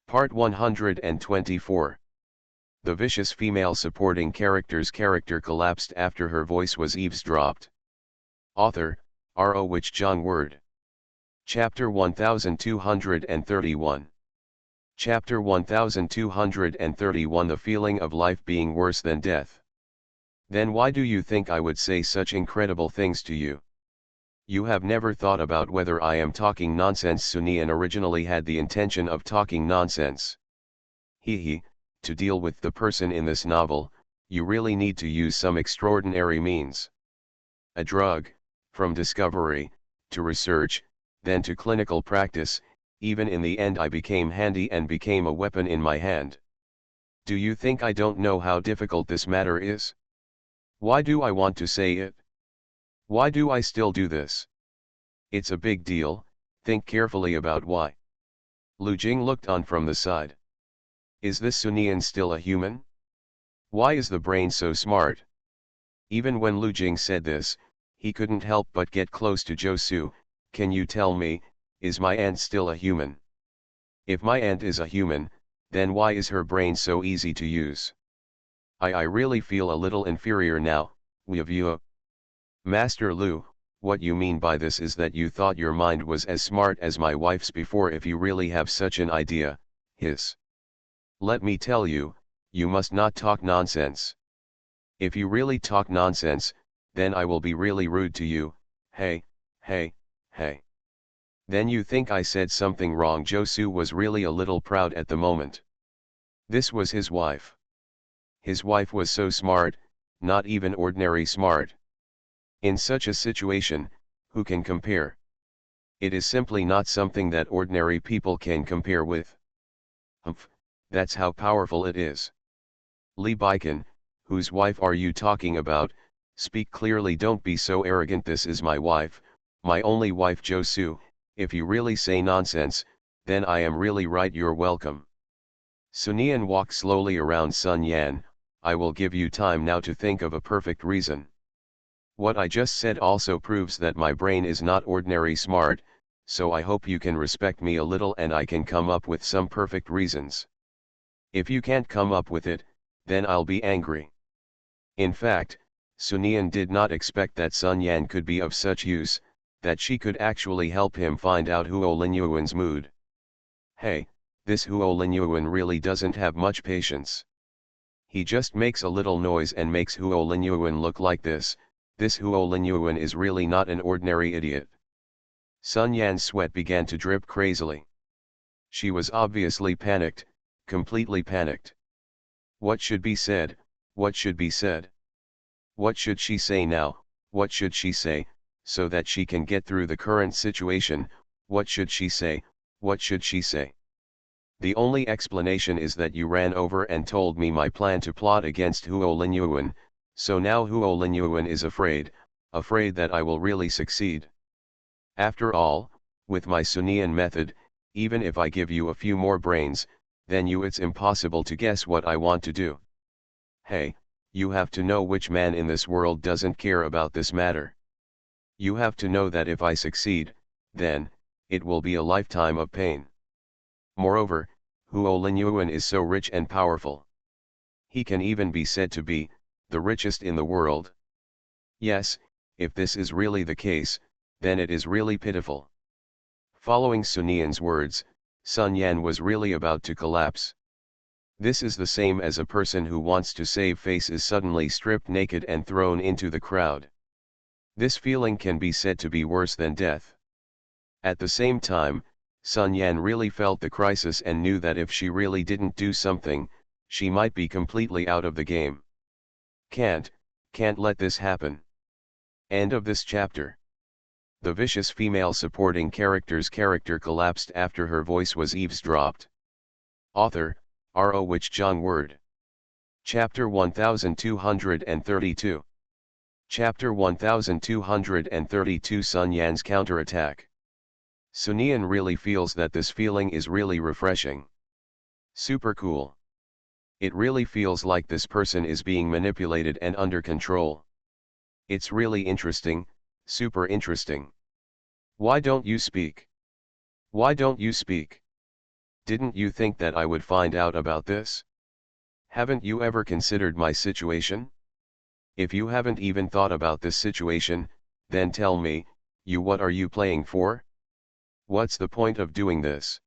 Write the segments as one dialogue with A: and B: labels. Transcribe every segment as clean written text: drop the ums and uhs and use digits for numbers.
A: Part 124. The vicious female supporting character's character collapsed after her voice was eavesdropped. Author, R.O. Wich Jung Word. Chapter 1231. Chapter 1231. The feeling of life being worse than death. Then why do you think I would say such incredible things to you? You have never thought about whether I am talking nonsense. Sunian originally had the intention of talking nonsense. To deal with the person in this novel, you really need to use some extraordinary means. A drug, from discovery, to research, then to clinical practice, even in the end I became handy and became a weapon in my hand. Do you think I don't know how difficult this matter is? Why do I want to say it? Why do I still do this? It's a big deal, think carefully about why. Lu Jing looked on from the side. Is this Sunian still a human? Why is the brain so smart? Even when Lu Jing said this, he couldn't help but get close to Josu. Can you tell me, is my aunt still a human? If my aunt is a human, then why is her brain so easy to use? I really feel a little inferior now, you. Master Lu, what you mean by this is that you thought your mind was as smart as my wife's before. If you really have such an idea, let me tell you, you must not talk nonsense. If you really talk nonsense, then I will be really rude to you. Hey. Then you think I said something wrong. Josu was really a little proud at the moment. This was his wife. His wife was so smart, not even ordinary smart. In such a situation, who can compare? It is simply not something that ordinary people can compare with. That's how powerful it is. Li Baikan, whose wife are you talking about? Speak clearly, don't be so arrogant. This is my wife, my only wife. Josu, if you really say nonsense, then I am really right. You're welcome. Sunian walked slowly around Sun Yan. I will give you time now to think of a perfect reason. What I just said also proves that my brain is not ordinary smart, so I hope you can respect me a little and I can come up with some perfect reasons. If you can't come up with it, then I'll be angry. In fact, Sunian did not expect that Sun Yan could be of such use, that she could actually help him find out Huo Linyuan's mood. Hey, this Huo Linyuan really doesn't have much patience. He just makes a little noise and makes Huo Linyuan look like this. This Huo Linyuan is really not an ordinary idiot. Sun Yan's sweat began to drip crazily. She was obviously panicked, completely panicked. What should be said? What should be said? What should she say now? What should she say, so that she can get through the current situation? What should she say? What should she say? The only explanation is that you ran over and told me my plan to plot against Huo Linyuan, so now Huo Linyuan is afraid that I will really succeed. After all, with my Sunian method, even if I give you a few more brains, then it's impossible to guess what I want to do. Hey, you have to know which man in this world doesn't care about this matter. You have to know that if I succeed, then, it will be a lifetime of pain. Moreover, Huo Linyuan is so rich and powerful. He can even be said to be the richest in the world. Yes, if this is really the case, then it is really pitiful. Following Sunian's words, Sun Yan was really about to collapse. This is the same as a person who wants to save face is suddenly stripped naked and thrown into the crowd. This feeling can be said to be worse than death. At the same time, Sun Yan really felt the crisis and knew that if she really didn't do something, she might be completely out of the game. Can't let this happen. End of this chapter. The vicious female supporting character's character collapsed after her voice was eavesdropped. Author, R.O. Wich Jung Word. Chapter 1232. Chapter 1232. Sun Yan's counterattack. Sunian really feels that this feeling is really refreshing. Super cool. It really feels like this person is being manipulated and under control. It's really interesting, super interesting. Why don't you speak? Why don't you speak? Didn't you think that I would find out about this? Haven't you ever considered my situation? If you haven't even thought about this situation, then tell me, what are you playing for? What's the point of doing this?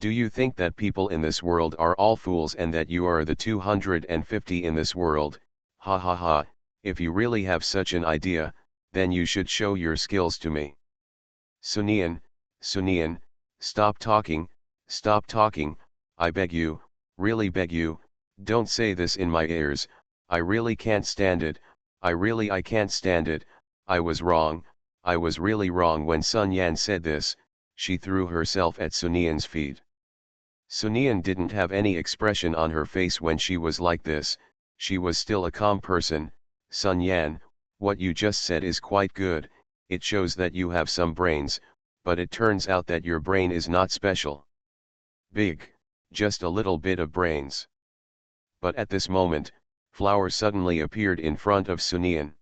A: Do you think that people in this world are all fools and that you are the 250 in this world? Ha ha ha, if you really have such an idea, then you should show your skills to me. Sunian, stop talking, I beg you, really beg you, don't say this in my ears, I really can't stand it, I can't stand it, I was wrong, I was really wrong. When Sun Yan said this, she threw herself at Sunian's feet. Sunian didn't have any expression on her face when she was like this, she was still a calm person. Sun Yan, what you just said is quite good, it shows that you have some brains, but it turns out that your brain is not special. Big, just a little bit of brains. But at this moment, flower suddenly appeared in front of Sunian.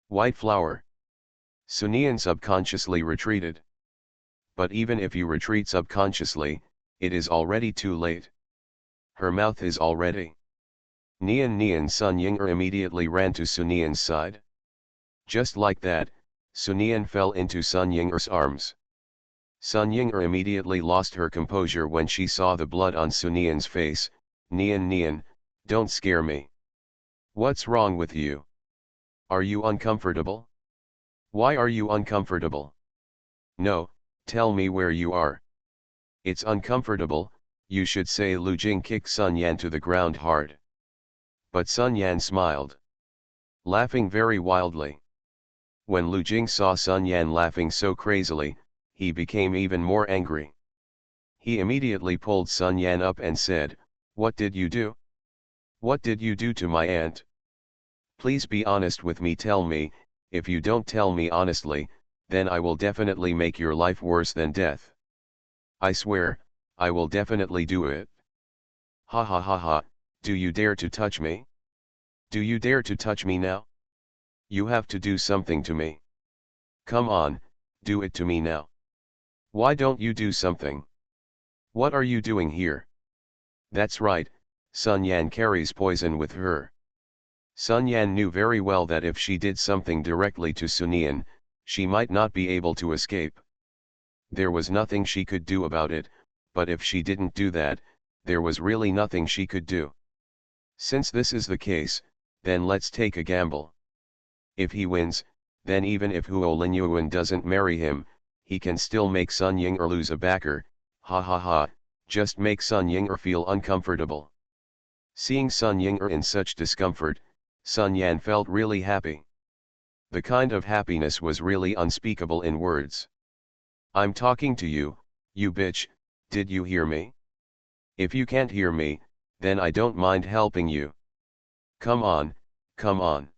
A: White flower. Sunian subconsciously retreated. But even if you retreat subconsciously, it is already too late. Her mouth is already. Nian Sun Ying'er immediately ran to Sunian's side. Just like that, Sunian fell into Sun Ying'er's arms. Sun Ying'er immediately lost her composure when she saw the blood on Sunian's face. Nian, don't scare me. What's wrong with you? Are you uncomfortable? Why are you uncomfortable? No, tell me where you are. It's uncomfortable, you should say. Lu Jing kicked Sun Yan to the ground hard. But Sun Yan smiled, laughing very wildly. When Lu Jing saw Sun Yan laughing so crazily, he became even more angry. He immediately pulled Sun Yan up and said, "What did you do? What did you do to my aunt? Please be honest with me, tell me. If you don't tell me honestly, then I will definitely make your life worse than death. I swear, I will definitely do it." Ha ha ha ha, do you dare to touch me? Do you dare to touch me now? You have to do something to me. Come on, do it to me now. Why don't you do something? What are you doing here? That's right, Sun Yan carries poison with her. Sun Yan knew very well that if she did something directly to Sunian, she might not be able to escape. There was nothing she could do about it, but if she didn't do that, there was really nothing she could do. Since this is the case, then let's take a gamble. If he wins, then even if Huo Linyuan doesn't marry him, he can still make Sun Ying'er lose a backer. Ha ha ha, just make Sun Ying'er feel uncomfortable. Seeing Sun Ying'er in such discomfort, Sun Yan felt really happy. The kind of happiness was really unspeakable in words. I'm talking to you, you bitch, did you hear me? If you can't hear me, then I don't mind helping you. Come on, come on.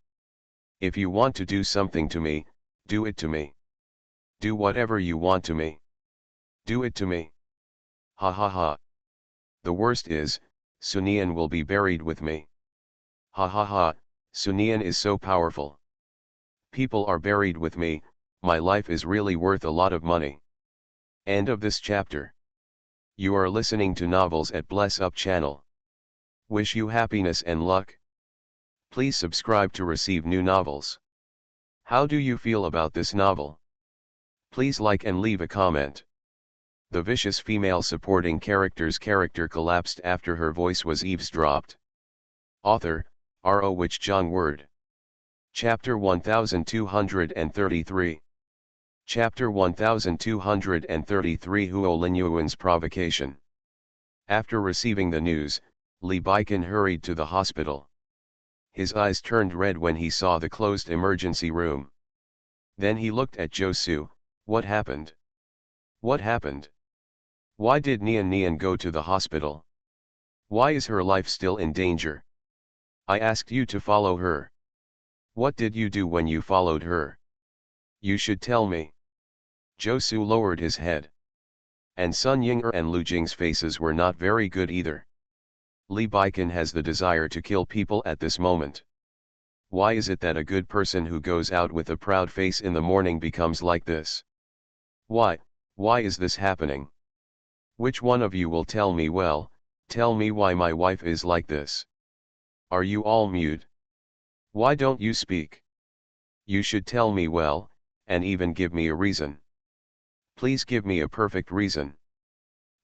A: If you want to do something to me, do it to me. Do whatever you want to me. Do it to me. Ha ha ha. The worst is, Sunian will be buried with me. Ha ha ha, Sunian is so powerful. People are buried with me, my life is really worth a lot of money. End of this chapter. You are listening to Novels at Bless Up channel. Wish you happiness and luck. Please subscribe to receive new novels. How do you feel about this novel? Please like and leave a comment. The vicious female supporting character's character collapsed after her voice was eavesdropped. Author, R.O. Wich Jong Word. Chapter 1233. Chapter 1233 Huo Linyuan's provocation. After receiving the news, Li Baikan hurried to the hospital. His eyes turned red when he saw the closed emergency room. Then he looked at Josu. What happened? What happened? Why did Nian go to the hospital? Why is her life still in danger? I asked you to follow her. What did you do when you followed her? You should tell me. Josu lowered his head. And Sun Ying'er and Lu Jing's faces were not very good either. Li Baikan has the desire to kill people at this moment. Why is it that a good person who goes out with a proud face in the morning becomes like this? Why is this happening? Which one of you will tell me tell me why my wife is like this? Are you all mute? Why don't you speak? You should tell me and even give me a reason. Please give me a perfect reason.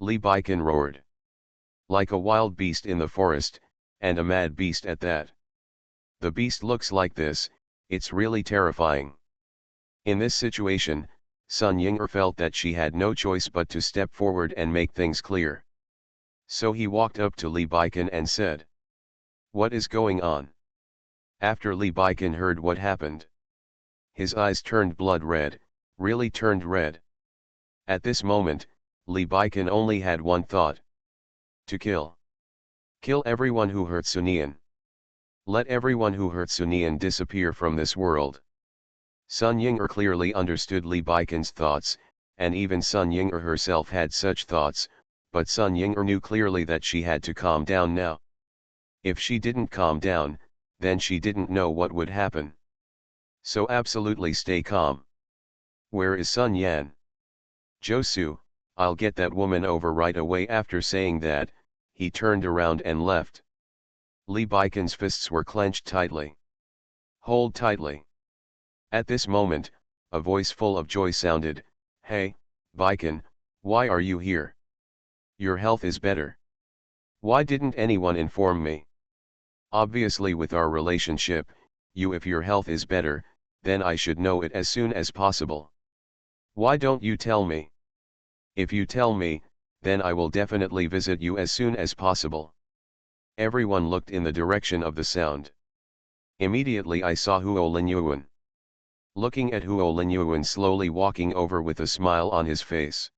A: Lee Baikin roared. Like a wild beast in the forest, and a mad beast at that. The beast looks like this, it's really terrifying. In this situation, Sun Ying'er felt that she had no choice but to step forward and make things clear. So he walked up to Lee Baikin and said, "What is going on?" After Lee Baikin heard what happened, his eyes turned blood red, really turned red. At this moment, Lee Baikin only had one thought. To kill. Kill everyone who hurt Sunian. Let everyone who hurt Sunian disappear from this world. Sun Ying'er clearly understood Lee Baikin's thoughts, and even Sun Ying'er herself had such thoughts, but Sun Ying'er knew clearly that she had to calm down now. If she didn't calm down, then she didn't know what would happen. So absolutely stay calm. Where is Sun Yan? Josu, I'll get that woman over right away. After saying that, he turned around and left. Lee Baikin's fists were clenched tightly. Hold tightly. At this moment, a voice full of joy sounded, "Hey, Baikin, why are you here? Your health is better. Why didn't anyone inform me? Obviously with our relationship, if your health is better, then I should know it as soon as possible. Why don't you tell me? If you tell me, then I will definitely visit you as soon as possible." Everyone looked in the direction of the sound. Immediately I saw Huo Linyuan. Looking at Huo Linyuan slowly walking over with a smile on his face.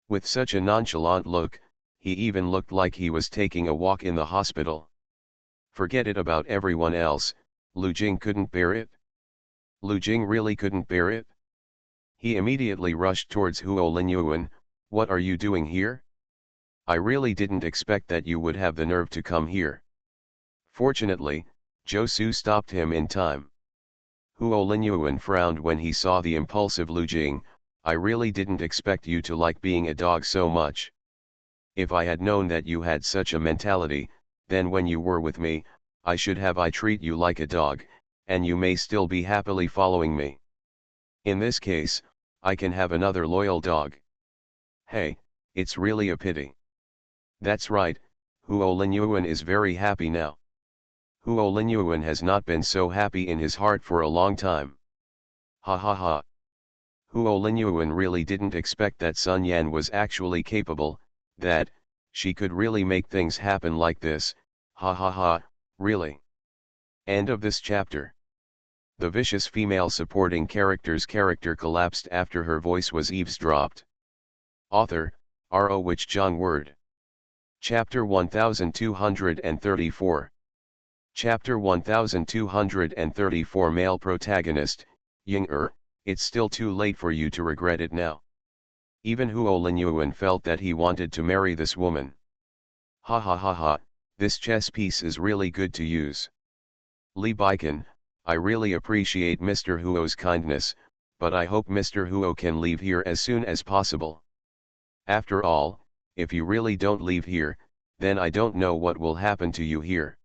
A: With such a nonchalant look, he even looked like he was taking a walk in the hospital. Forget it about everyone else, Lu Jing couldn't bear it. Lu Jing really couldn't bear it. He immediately rushed towards Huo Linyuan. "What are you doing here? I really didn't expect that you would have the nerve to come here." Fortunately, Josu stopped him in time. Huo Linyuan frowned when he saw the impulsive Lu Jing. "I really didn't expect you to like being a dog so much. If I had known that you had such a mentality, then when you were with me, I should have treat you like a dog, and you may still be happily following me. In this case, I can have another loyal dog. Hey, it's really a pity." That's right, Huo Linyuan is very happy now. Huo Linyuan has not been so happy in his heart for a long time. Ha ha ha. Huo Linyuan really didn't expect that Sun Yan was actually capable, that she could really make things happen like this. Ha ha ha, really. End of this chapter. The vicious female supporting character's character collapsed after her voice was eavesdropped. Author, R.O. Wich Jong Word. Chapter 1234. Chapter 1234. Male protagonist, Ying'er, it's still too late for you to regret it now. Even Huo Linyuan felt that he wanted to marry this woman. Ha ha ha ha, this chess piece is really good to use. Lee Baikin, I really appreciate Mr. Huo's kindness, but I hope Mr. Huo can leave here as soon as possible. After all, if you really don't leave here, then I don't know what will happen to you here.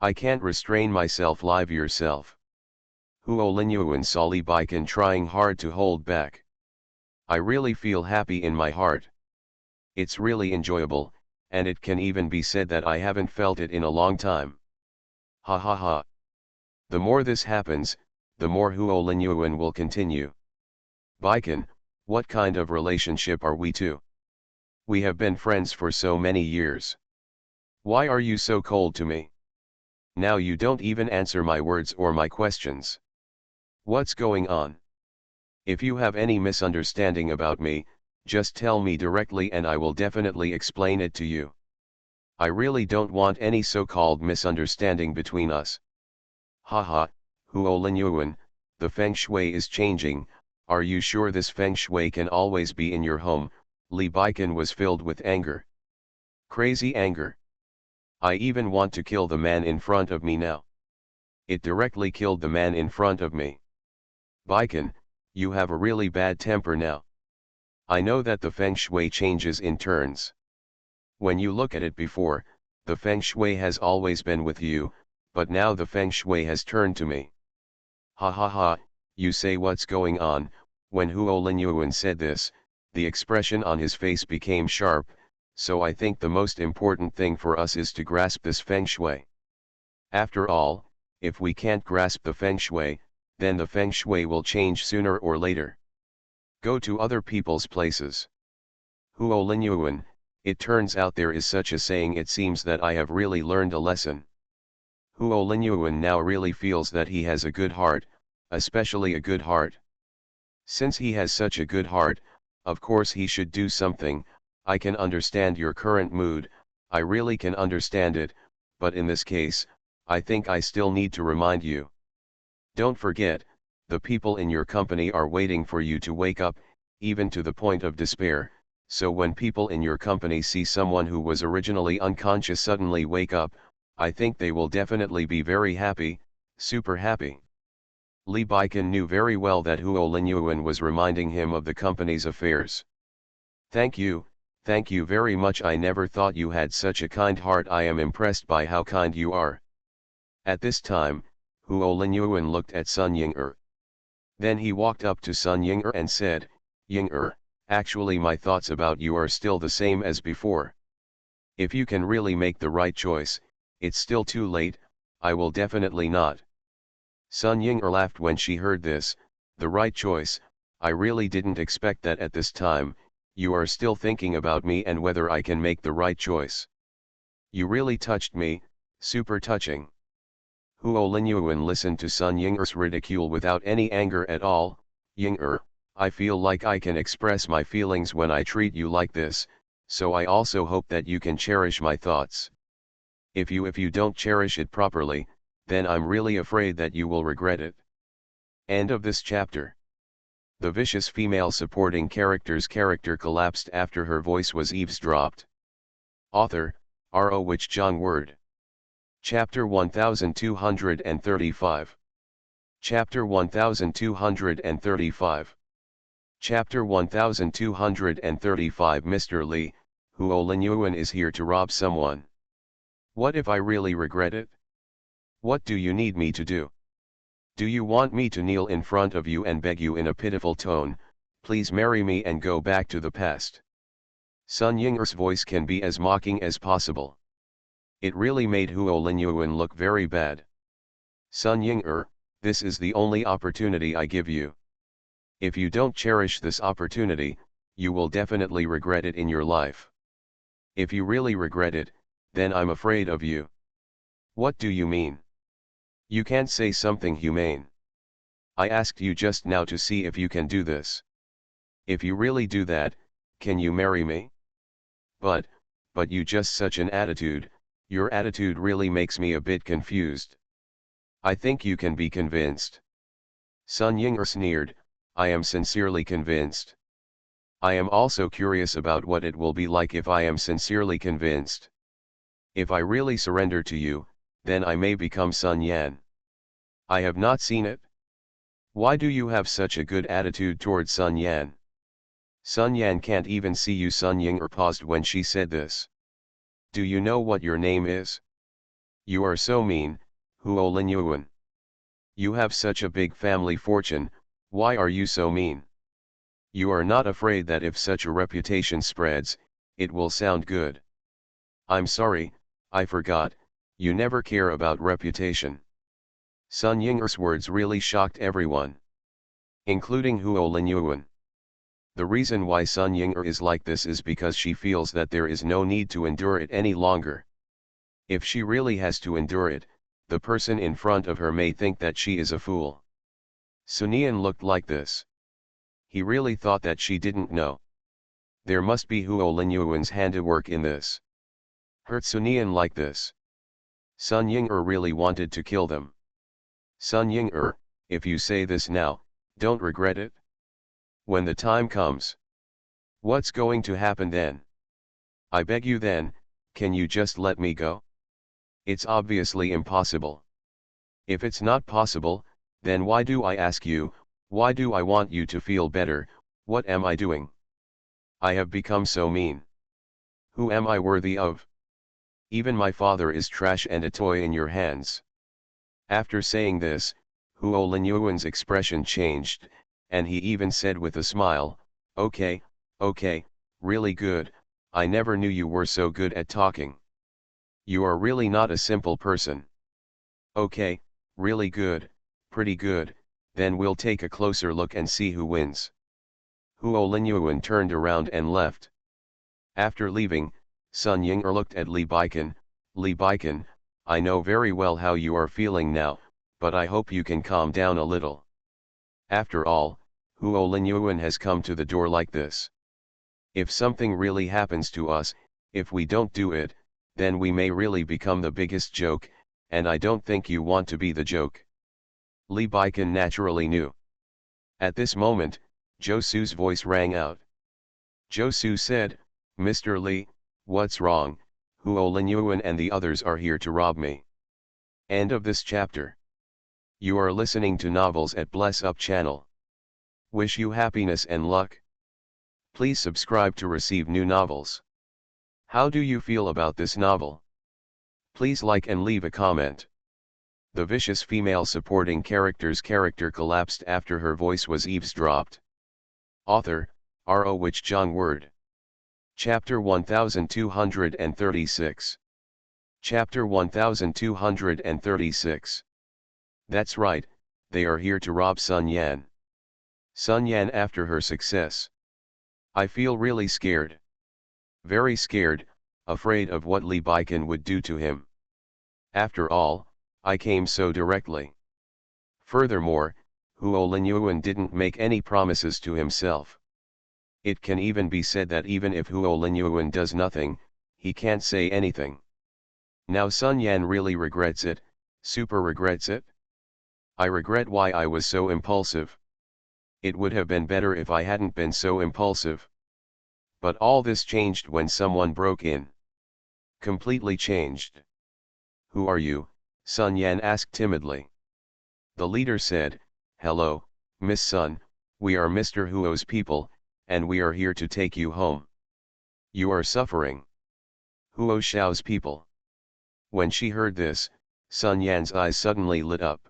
A: I can't restrain myself. Leave yourself. Huo Linyuan saw Lee Baikin trying hard to hold back. I really feel happy in my heart. It's really enjoyable, and it can even be said that I haven't felt it in a long time. Ha ha ha. The more this happens, the more Huo Linyuan will continue. Baikin, what kind of relationship are we two? We have been friends for so many years. Why are you so cold to me? Now you don't even answer my words or my questions. What's going on? If you have any misunderstanding about me, just tell me directly and I will definitely explain it to you. I really don't want any so-called misunderstanding between us. Haha, Huo Linyuan, the feng shui is changing. Are you sure this feng shui can always be in your home? Lee Baikin was filled with anger. Crazy anger. I even want to kill the man in front of me now. It directly killed the man in front of me. Baikin, you have a really bad temper now. I know that the feng shui changes in turns. When you look at it before, the feng shui has always been with you, but now the feng shui has turned to me. Ha ha ha, you say what's going on. When Huo Linyuan said this, the expression on his face became sharp, so I think the most important thing for us is to grasp this feng shui. After all, if we can't grasp the feng shui, then the feng shui will change sooner or later. Go to other people's places. Huo Linyuan, it turns out there is such a saying. It seems that I have really learned a lesson. Huo Linyuan now really feels that he has a good heart, especially a good heart. Since he has such a good heart, of course he should do something. I can understand your current mood, I really can understand it, but in this case, I think I still need to remind you. Don't forget, the people in your company are waiting for you to wake up, even to the point of despair, so when people in your company see someone who was originally unconscious suddenly wake up, I think they will definitely be very happy, super happy. Li Baikan knew very well that Huo Linyuan was reminding him of the company's affairs. Thank you very much. I never thought you had such a kind heart. I am impressed by how kind you are. At this time, Huo Linyuan looked at Sun Ying'er. Then he walked up to Sun Ying'er and said, Ying'er, actually my thoughts about you are still the same as before. If you can really make the right choice, it's still too late, I will definitely not. Sun Ying'er laughed when she heard this. The right choice, I really didn't expect that at this time. You are still thinking about me and whether I can make the right choice. You really touched me, super touching. Huo Linyuan listened to Sun Ying'er's ridicule without any anger at all. Ying'er, I feel like I can express my feelings when I treat you like this, so I also hope that you can cherish my thoughts. If you don't cherish it properly, then I'm really afraid that you will regret it. End of this chapter. The vicious female supporting character's character collapsed after her voice was eavesdropped. Author, R.O. Wich Jong Word. Chapter 1235. Chapter 1235. Chapter 1235. Mr. Li, Huo Linyuan is here to rob someone. What if I really regret it? What do you need me to do? Do you want me to kneel in front of you and beg you in a pitiful tone, please marry me and go back to the past? Sun Ying'er's voice can be as mocking as possible. It really made Huo Linyuan look very bad. Sun Ying'er, this is the only opportunity I give you. If you don't cherish this opportunity, you will definitely regret it in your life. If you really regret it, then I'm afraid of you. What do you mean? You can't say something humane. I asked you just now to see if you can do this. If you really do that, can you marry me? But you just such an attitude, your attitude really makes me a bit confused. I think you can be convinced. Sun Ying'er sneered, I am sincerely convinced. I am also curious about what it will be like if I am sincerely convinced. If I really surrender to you, then I may become Sun Yan. I have not seen it. Why do you have such a good attitude toward Sun Yan? Sun Yan can't even see you. Sun Ying'er paused when she said this. Do you know what your name is? You are so mean, Huo Linyuan. You have such a big family fortune, why are you so mean? You are not afraid that if such a reputation spreads, it will sound good. I'm sorry, I forgot, you never care about reputation. Sun Ying'er's words really shocked everyone, including Huo Linyuan. The reason why Sun Ying'er is like this is because she feels that there is no need to endure it any longer. If she really has to endure it, the person in front of her may think that she is a fool. Sun Yan looked like this. He really thought that she didn't know. There must be Huo Linyuan's handiwork in this. Hurt Sun Yan like this. Sun Ying'er really wanted to kill them. Sun Ying'er, if you say this now, don't regret it. When the time comes. What's going to happen then? I beg you then, can you just let me go? It's obviously impossible. If it's not possible, then why do I ask you, why do I want you to feel better, what am I doing? I have become so mean. Who am I worthy of? Even my father is trash and a toy in your hands. After saying this, Huo Linyuan's expression changed, and he even said with a smile, okay, okay, really good, I never knew you were so good at talking. You are really not a simple person. Okay, really good, pretty good, then we'll take a closer look and see who wins. Huo Linyuan turned around and left. After leaving, Sun Ying'er looked at Li Baikan. Li Baikan, I know very well how you are feeling now, but I hope you can calm down a little. After all, Huo Linyuan has come to the door like this. If something really happens to us, if we don't do it, then we may really become the biggest joke, and I don't think you want to be the joke. Li Baikan naturally knew. At this moment, Josu's voice rang out. Josu said, Mr. Li, what's wrong? Huo Linyuan and the others are here to rob me. End of this chapter. You are listening to novels at Bless Up channel. Wish you happiness and luck. Please subscribe to receive new novels. How do you feel about this novel? Please like and leave a comment. The vicious female supporting character's character collapsed after her voice was eavesdropped. Author, R.O. Wich Jong Word. Chapter 1236. Chapter 1236. That's right, they are here to rob Sun Yan. Sun Yan after her success. I feel really scared. Very scared, afraid of what Li Baikan would do to him. After all, I came so directly. Furthermore, Huo Linyuan didn't make any promises to himself. It can even be said that even if Huo Linyuan does nothing, he can't say anything. Now Sun Yan really regrets it, super regrets it. I regret why I was so impulsive. It would have been better if I hadn't been so impulsive. But all this changed when someone broke in. Completely changed. Who are you? Sun Yan asked timidly. The leader said, hello, Miss Sun, we are Mr. Huo's people, and we are here to take you home. You are suffering. Huo Xiao's people. When she heard this, Sun Yan's eyes suddenly lit up.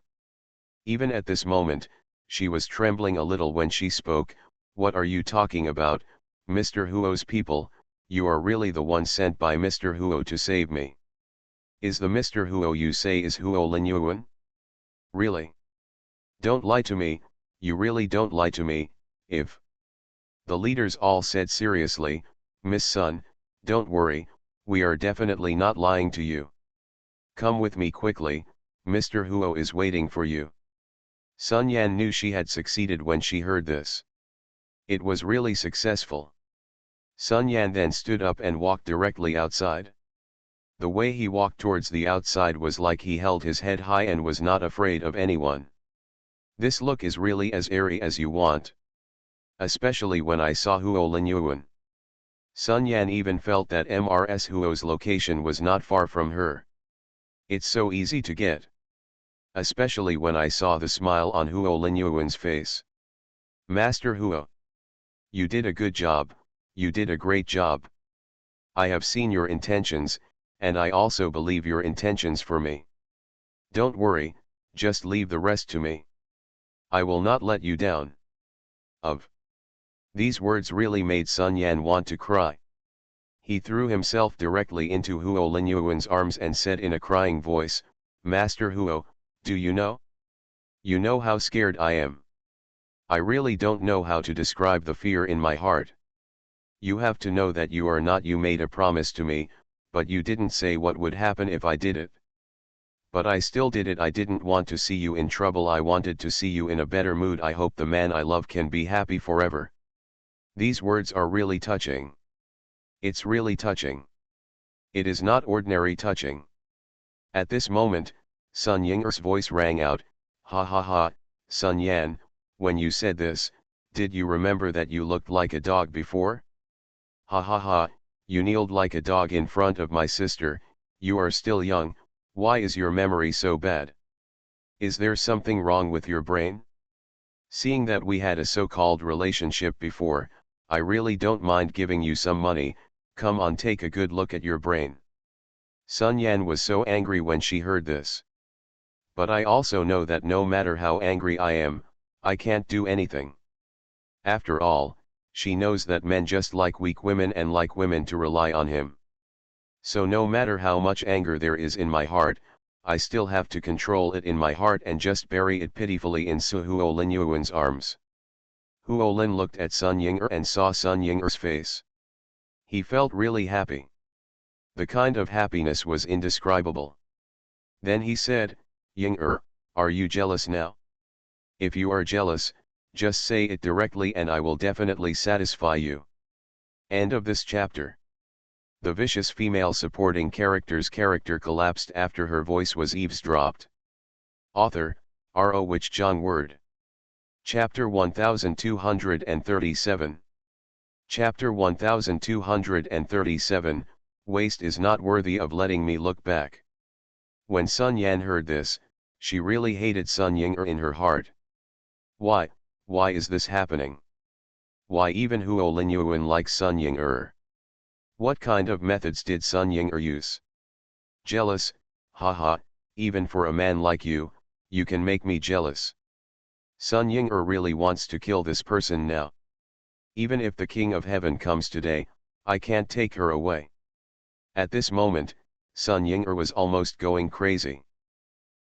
A: Even at this moment, she was trembling a little when she spoke. What are you talking about, Mr. Huo's people? You are really the one sent by Mr. Huo to save me. Is the Mr. Huo you say is Huo Linyuan? Really? Don't lie to me, you really don't lie to me, if... The leaders all said seriously, Miss Sun, don't worry, we are definitely not lying to you. Come with me quickly, Mr. Huo is waiting for you. Sun Yan knew she had succeeded when she heard this. It was really successful. Sun Yan then stood up and walked directly outside. The way he walked towards the outside was like he held his head high and was not afraid of anyone. This look is really as airy as you want. Especially when I saw Huo Linyuan. Sun Yan even felt that Mrs. Huo's location was not far from her. It's so easy to get. Especially when I saw the smile on Huo Linyuan's face. Master Huo. You did a good job, you did a great job. I have seen your intentions, and I also believe your intentions for me. Don't worry, just leave the rest to me. I will not let you down. These words really made Sun Yan want to cry. He threw himself directly into Huo Linyuan's arms and said in a crying voice, Master Huo, do you know? You know how scared I am. I really don't know how to describe the fear in my heart. You have to know that you made a promise to me, but you didn't say what would happen if I did it. But I still did it. I didn't want to see you in trouble. I wanted to see you in a better mood. I hope the man I love can be happy forever. These words are really touching. It's really touching. It is not ordinary touching. At this moment, Sun Ying'er's voice rang out, ha ha ha, Sun Yan, when you said this, did you remember that you looked like a dog before? Ha ha ha, you kneeled like a dog in front of my sister. You are still young, why is your memory so bad? Is there something wrong with your brain? Seeing that we had a so-called relationship before, I really don't mind giving you some money, come on, take a good look at your brain. Sun Yan was so angry when she heard this. But I also know that no matter how angry I am, I can't do anything. After all, she knows that men just like weak women and like women to rely on him. So no matter how much anger there is in my heart, I still have to control it in my heart and just bury it pitifully in Su Huo Linyuan's arms. Huo Lin looked at Sun Ying'er and saw Sun Ying'er's face. He felt really happy. The kind of happiness was indescribable. Then he said, Ying'er, are you jealous now? If you are jealous, just say it directly and I will definitely satisfy you. End of this chapter. The vicious female supporting character's character collapsed after her voice was eavesdropped. Author, R.O. Wich Jong Word. Chapter 1237. Chapter 1237, Waste is not worthy of letting me look back. When Sun Yan heard this, she really hated Sun Ying'er in her heart. Why is this happening? Why even Huo Linyuan likes Sun Ying'er? What kind of methods did Sun Ying'er use? Jealous, haha, even for a man like you can make me jealous. Sun Ying'er really wants to kill this person now. Even if the King of Heaven comes today, I can't take her away. At this moment, Sun Ying'er was almost going crazy.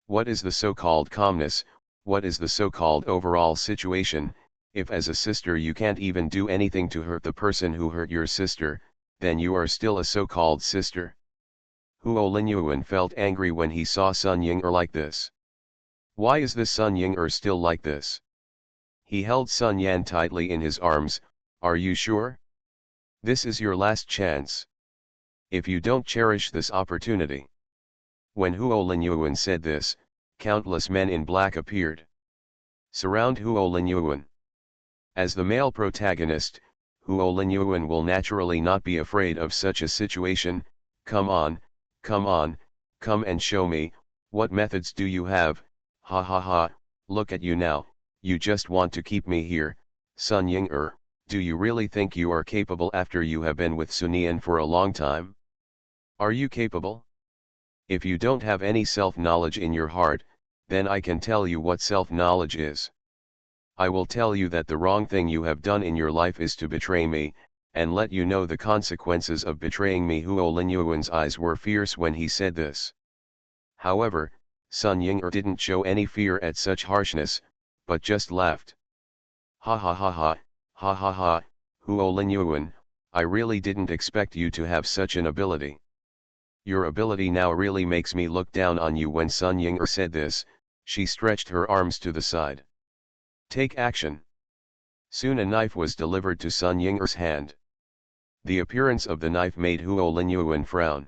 A: What is the so-called calmness, what is the so-called overall situation, if as a sister you can't even do anything to hurt the person who hurt your sister, then you are still a so-called sister? Huo Linyuan felt angry when he saw Sun Ying'er like this. Why is this Sun Ying'er still like this? He held Sun Yan tightly in his arms. Are you sure? This is your last chance. If you don't cherish this opportunity. When Huo Linyuan said this, countless men in black appeared. Surround Huo Linyuan. As the male protagonist, Huo Linyuan will naturally not be afraid of such a situation. Come on, come and show me, what methods do you have? Ha ha ha, look at you now, you just want to keep me here. Sun Ying'er, do you really think you are capable after you have been with Sun Yan for a long time? Are you capable? If you don't have any self-knowledge in your heart, then I can tell you what self-knowledge is. I will tell you that the wrong thing you have done in your life is to betray me, and let you know the consequences of betraying me. Huo Linyuan's eyes were fierce when he said this. However, Sun Ying'er didn't show any fear at such harshness, but just laughed. Ha ha ha ha, ha ha ha, Huo Linyuan, I really didn't expect you to have such an ability. Your ability now really makes me look down on you. When Sun Ying'er said this, she stretched her arms to the side. Take action. Soon a knife was delivered to Sun Ying'er's hand. The appearance of the knife made Huo Linyuan frown.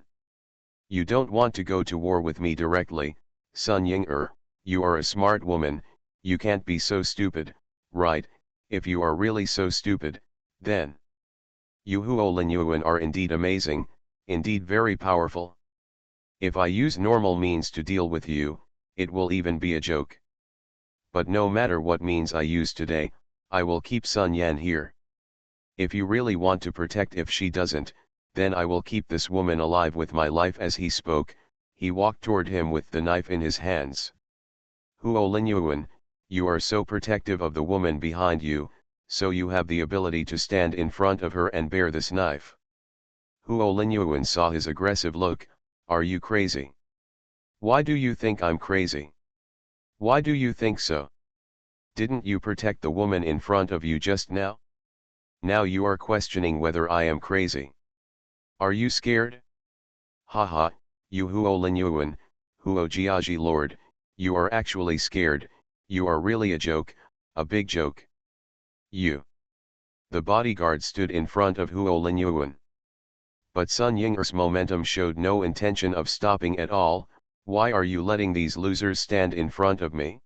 A: You don't want to go to war with me directly, Sun Ying'er, you are a smart woman, you can't be so stupid, right? If you are really so stupid, then you Huo Linyuan are indeed amazing, indeed very powerful. If I use normal means to deal with you, it will even be a joke. But no matter what means I use today, I will keep Sun Yan here. If you really want to protect, if she doesn't, then I will keep this woman alive with my life. As he spoke, he walked toward him with the knife in his hands. Huo Linyuan, you are so protective of the woman behind you, so you have the ability to stand in front of her and bear this knife. Huo Linyuan saw his aggressive look. Are you crazy? Why do you think I'm crazy? Why do you think so? Didn't you protect the woman in front of you just now? Now you are questioning whether I am crazy. Are you scared? Haha, you Huo Linyuan, Huo Jiaji Lord, you are actually scared, you are really a joke, a big joke. You. The bodyguard stood in front of Huo Linyuan. But Sun Ying'er's momentum showed no intention of stopping at all. Why are you letting these losers stand in front of me?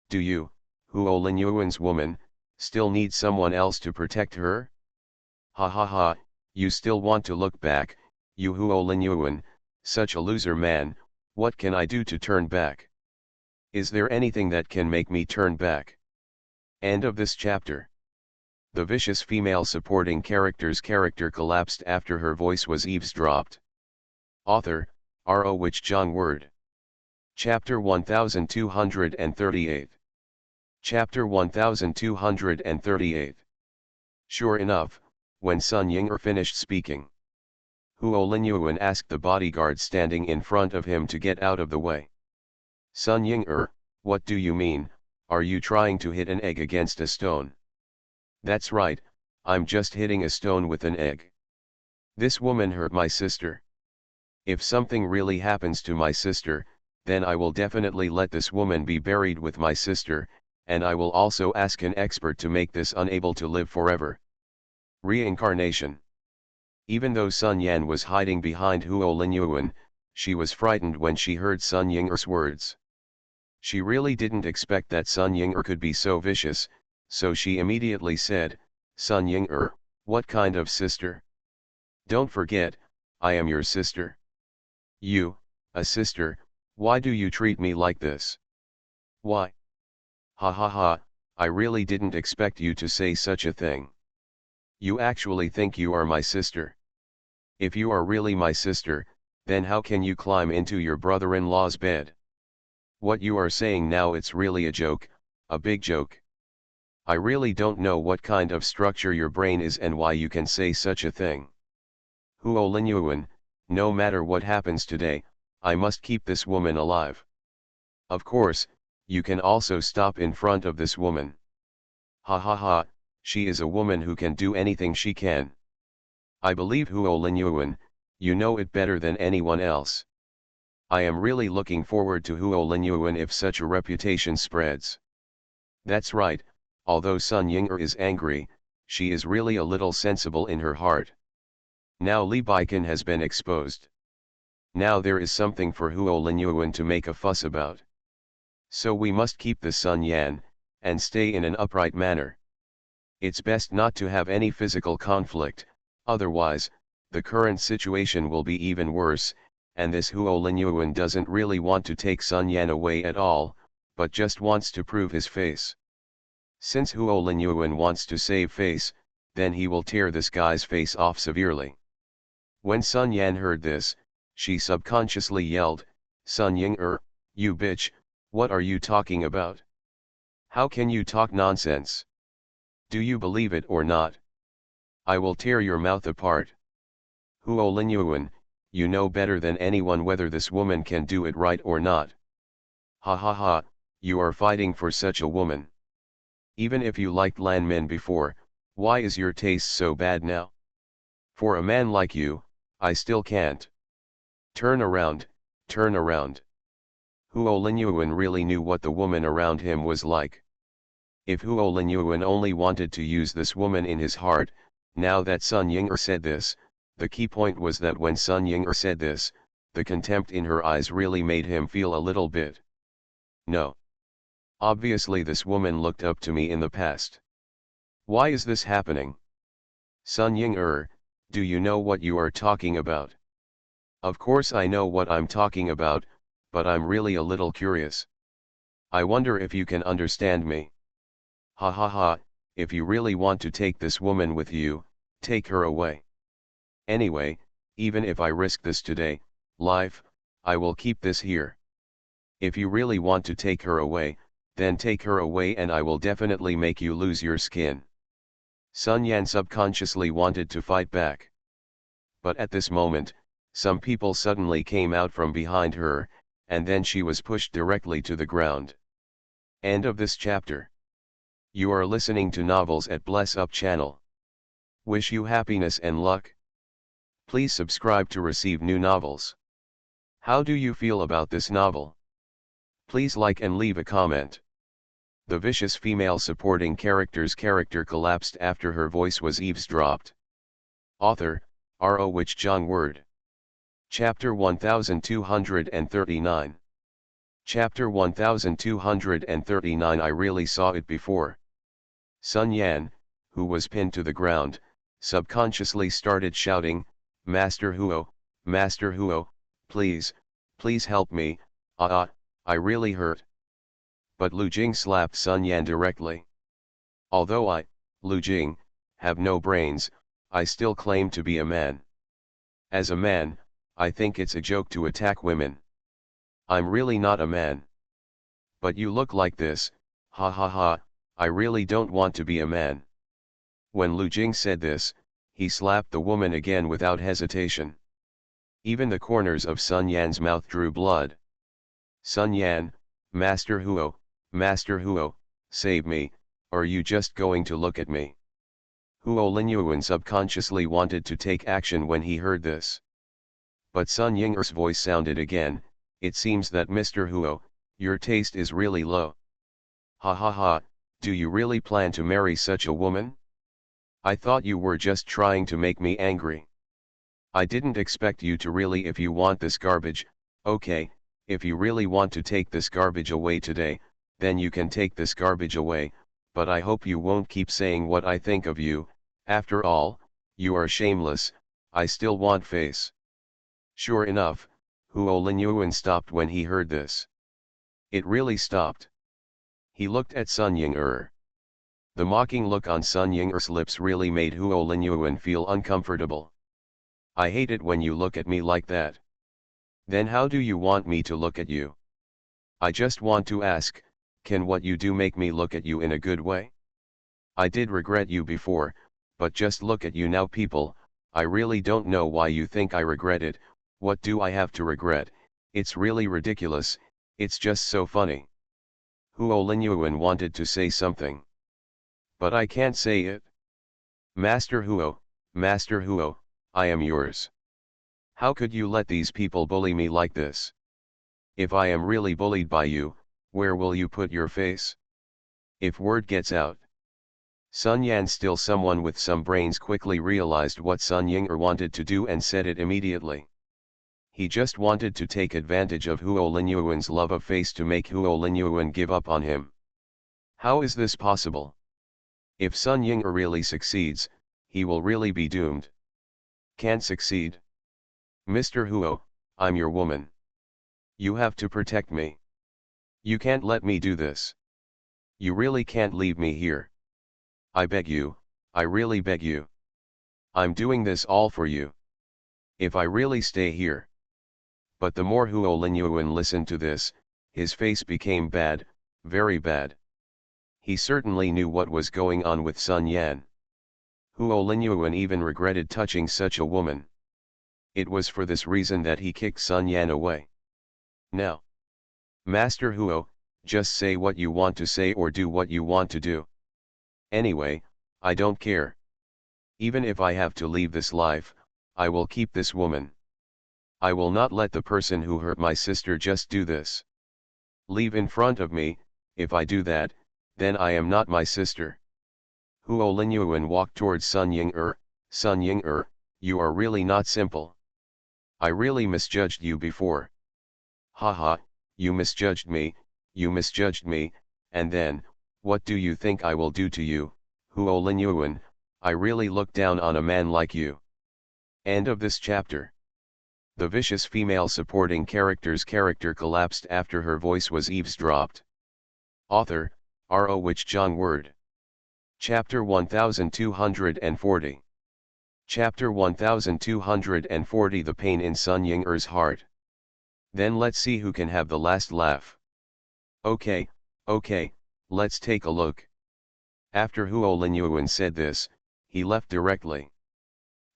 A: Do you, Huo Linyuan's woman, still need someone else to protect her? Ha ha ha, you still want to look back, you Huo Linyuan, such a loser man. What can I do to turn back? Is there anything that can make me turn back? End of this chapter. The vicious female supporting character's character collapsed after her voice was eavesdropped. Author, R.O. Wich Jong Word. Chapter 1238. Chapter 1238. Sure enough, when Sun Ying finished speaking, Huo Linyuan asked the bodyguard standing in front of him to get out of the way. Sun Ying what do you mean, are you trying to hit an egg against a stone? That's right, I'm just hitting a stone with an egg. This woman hurt my sister. If something really happens to my sister, then I will definitely let this woman be buried with my sister, and I will also ask an expert to make this unable to live forever. Reincarnation. Even though Sun Yan was hiding behind Huo Linyuan, she was frightened when she heard Sun Ying's words. She really didn't expect that Sun Ying could be so vicious, so she immediately said, Sun Ying what kind of sister? Don't forget, I am your sister. You, a sister, why do you treat me like this? Why? Ha ha ha, I really didn't expect you to say such a thing. You actually think you are my sister? If you are really my sister, then how can you climb into your brother-in-law's bed? What you are saying now, it's really a joke, a big joke. I really don't know what kind of structure your brain is and why you can say such a thing. Huo Linyuan, no matter what happens today, I must keep this woman alive. Of course, you can also stop in front of this woman. Ha ha ha, she is a woman who can do anything she can. I believe Huo Linyuan, you know it better than anyone else. I am really looking forward to Huo Linyuan if such a reputation spreads. That's right, although Sun Ying is angry, she is really a little sensible in her heart. Now Li Baikan has been exposed. Now there is something for Huo Linyuan to make a fuss about. So we must keep the Sun Yan, and stay in an upright manner. It's best not to have any physical conflict, otherwise, the current situation will be even worse, and this Huo Linyuan doesn't really want to take Sun Yan away at all, but just wants to prove his face. Since Huo Linyuan wants to save face, then he will tear this guy's face off severely. When Sun Yan heard this, she subconsciously yelled, Sun Ying you bitch, what are you talking about? How can you talk nonsense? Do you believe it or not? I will tear your mouth apart. Huo Linyuan, you know better than anyone whether this woman can do it right or not. Ha ha ha, you are fighting for such a woman. Even if you liked Lan Min before, why is your taste so bad now? For a man like you, I still can't. Turn around, turn around. Huo Linyuan really knew what the woman around him was like. If Huo Linyuan only wanted to use this woman in his heart, now that Sun Ying said this, the key point was that when Sun Ying said this, the contempt in her eyes really made him feel a little bit. No. Obviously this woman looked up to me in the past. Why is this happening? Sun Ying do you know what you are talking about? Of course I know what I'm talking about, but I'm really a little curious. I wonder if you can understand me. Ha ha ha, if you really want to take this woman with you, take her away. Anyway, even if I risk this today, life, I will keep this here. If you really want to take her away, then take her away and I will definitely make you lose your skin. Sun Yan subconsciously wanted to fight back. But at this moment, some people suddenly came out from behind her, and then she was pushed directly to the ground. End of this chapter. You are listening to Novels at Bless Up channel. Wish you happiness and luck. Please subscribe to receive new novels. How do you feel about this novel? Please like and leave a comment. The vicious female supporting character's character collapsed after her voice was eavesdropped. Author, R.O. Wich Jong Word. Chapter 1239. Chapter 1239. I really saw it before. Sun Yan, who was pinned to the ground, subconsciously started shouting, Master Huo, please, please help me, I really hurt. But Lu Jing slapped Sun Yan directly. Although Lu Jing, have no brains, I still claim to be a man. As a man, I think it's a joke to attack women. I'm really not a man. But you look like this, ha ha ha, I really don't want to be a man. When Lu Jing said this, he slapped the woman again without hesitation. Even the corners of Sun Yan's mouth drew blood. Sun Yan, Master Huo, save me, are you just going to look at me? Huo Linyuan subconsciously wanted to take action when he heard this. But Sun Ying'er's voice sounded again, it seems that Mr. Huo, your taste is really low. Ha ha ha, do you really plan to marry such a woman? I thought you were just trying to make me angry. I didn't expect you to really. If you want this garbage, okay, if you really want to take this garbage away today, then you can take this garbage away, but I hope you won't keep saying what I think of you. After all, you are shameless. I still want face. Sure enough, Huo Linyuan stopped when he heard this. It really stopped. He looked at Sun Ying'er. The mocking look on Sun Ying'er's lips really made Huo Linyuan feel uncomfortable. I hate it when you look at me like that. Then how do you want me to look at you? I just want to ask, can what you do make me look at you in a good way? I did regret you before, but just look at you now people, I really don't know why you think I regret it. What do I have to regret? It's really ridiculous, it's just so funny. Huo Linyuan wanted to say something. But I can't say it. Master Huo, I am yours. How could you let these people bully me like this? If I am really bullied by you, where will you put your face? If word gets out. Sun Yan, still someone with some brains, quickly realized what Sun Ying'er wanted to do and said it immediately. He just wanted to take advantage of Huo Linyuan's love of face to make Huo Linyuan give up on him. How is this possible? If Sun Ying'er really succeeds, he will really be doomed. Can't succeed. Mr. Huo, I'm your woman. You have to protect me. You can't let me do this. You really can't leave me here. I beg you, I really beg you. I'm doing this all for you. If I really stay here. But the more Huo Linyuan listened to this, his face became bad, very bad. He certainly knew what was going on with Sun Yan. Huo Linyuan even regretted touching such a woman. It was for this reason that he kicked Sun Yan away. Now, Master Huo, just say what you want to say or do what you want to do. Anyway, I don't care. Even if I have to leave this life, I will keep this woman. I will not let the person who hurt my sister just do this. Leave in front of me. If I do that, then I am not my sister. Huo Linyuan walked towards Sun Ying'er. Sun Ying'er, you are really not simple. I really misjudged you before. Haha, you misjudged me, and then, what do you think I will do to you, Huo Linyuan? I really look down on a man like you. End of this chapter. The vicious female supporting character's character collapsed after her voice was eavesdropped. Author, R.O. Wich Jong Word. Chapter 1240. Chapter 1240. The pain in Sun Ying'er's heart. Then let's see who can have the last laugh. Okay, let's take a look. After Huo Linyuan said this, he left directly.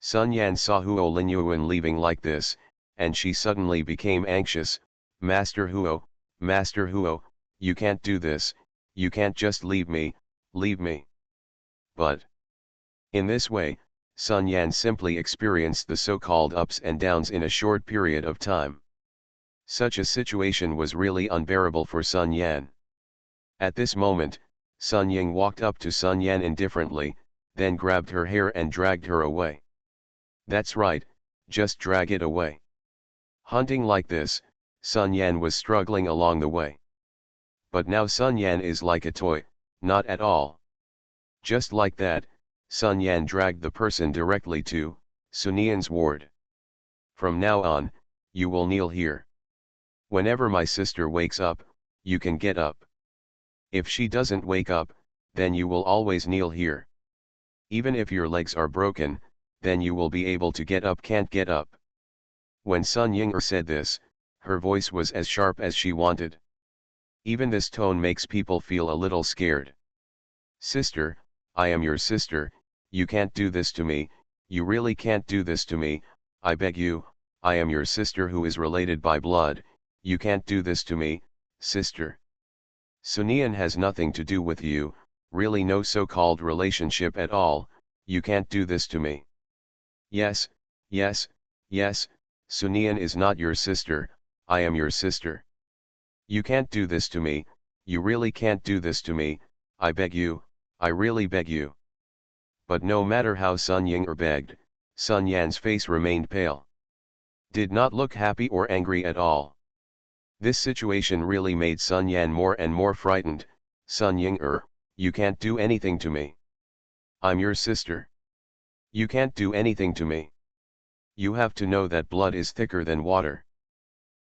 A: Sun Yan saw Huo Linyuan leaving like this, and she suddenly became anxious. Master Huo, you can't do this, you can't just leave me. But in this way, Sun Yan simply experienced the so-called ups and downs in a short period of time. Such a situation was really unbearable for Sun Yan. At this moment, Sun Ying walked up to Sun Yan indifferently, then grabbed her hair and dragged her away. That's right, just drag it away. Hunting like this, Sun Yan was struggling along the way. But now Sun Yan is like a toy, not at all. Just like that, Sun Yan dragged the person directly to Sun Yan's ward. From now on, you will kneel here. Whenever my sister wakes up, you can get up. If she doesn't wake up, then you will always kneel here. Even if your legs are broken, then you will be able to get up. Can't get up. When Sun Ying said this, her voice was as sharp as she wanted. Even this tone makes people feel a little scared. Sister, I am your sister, you can't do this to me, you really can't do this to me, I beg you, I am your sister who is related by blood, you can't do this to me, sister. Sunian has nothing to do with you, really no so-called relationship at all, you can't do this to me. Yes, yes, yes, Sunian is not your sister, I am your sister. You can't do this to me, you really can't do this to me, I beg you, I really beg you. But no matter how Sun Ying begged, Sun Yan's face remained pale. Did not look happy or angry at all. This situation really made Sun Yan more and more frightened. Sun Ying you can't do anything to me. I'm your sister. You can't do anything to me. You have to know that blood is thicker than water.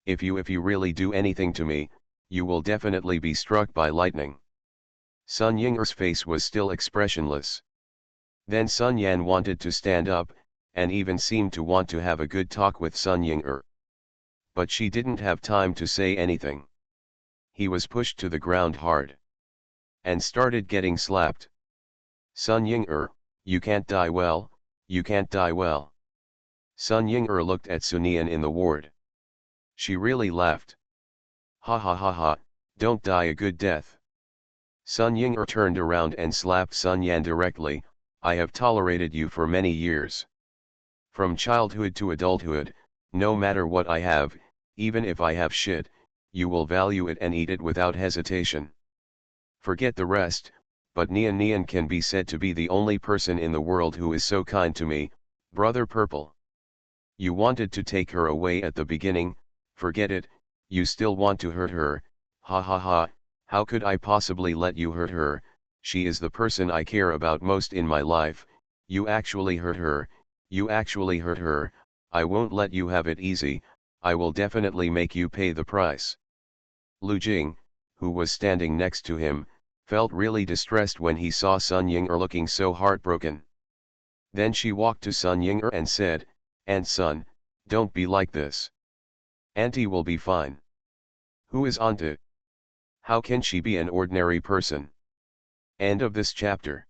A: If you really do anything to me, you will definitely be struck by lightning. Sun Ying's face was still expressionless. Then Sun Yan wanted to stand up, and even seemed to want to have a good talk with Sun Ying. But she didn't have time to say anything. He was pushed to the ground hard. And started getting slapped. Sun Ying you can't die well, you can't die well. Sun Ying looked at Sunian in the ward. She really laughed. Ha ha ha ha, don't die a good death. Sun Ying turned around and slapped Sun Yan directly, I have tolerated you for many years. From childhood to adulthood, no matter what I have, even if I have shit, you will value it and eat it without hesitation. Forget the rest, but Nian Nian can be said to be the only person in the world who is so kind to me, Brother Purple. You wanted to take her away at the beginning, forget it, you still want to hurt her, ha ha ha, how could I possibly let you hurt her, she is the person I care about most in my life, you actually hurt her, you actually hurt her, I won't let you have it easy, I will definitely make you pay the price. Lu Jing, who was standing next to him, felt really distressed when he saw Sun Ying looking so heartbroken. Then she walked to Sun Ying and said, Aunt Sun, don't be like this. Auntie will be fine. Who is Auntie? How can she be an ordinary person? End of this chapter.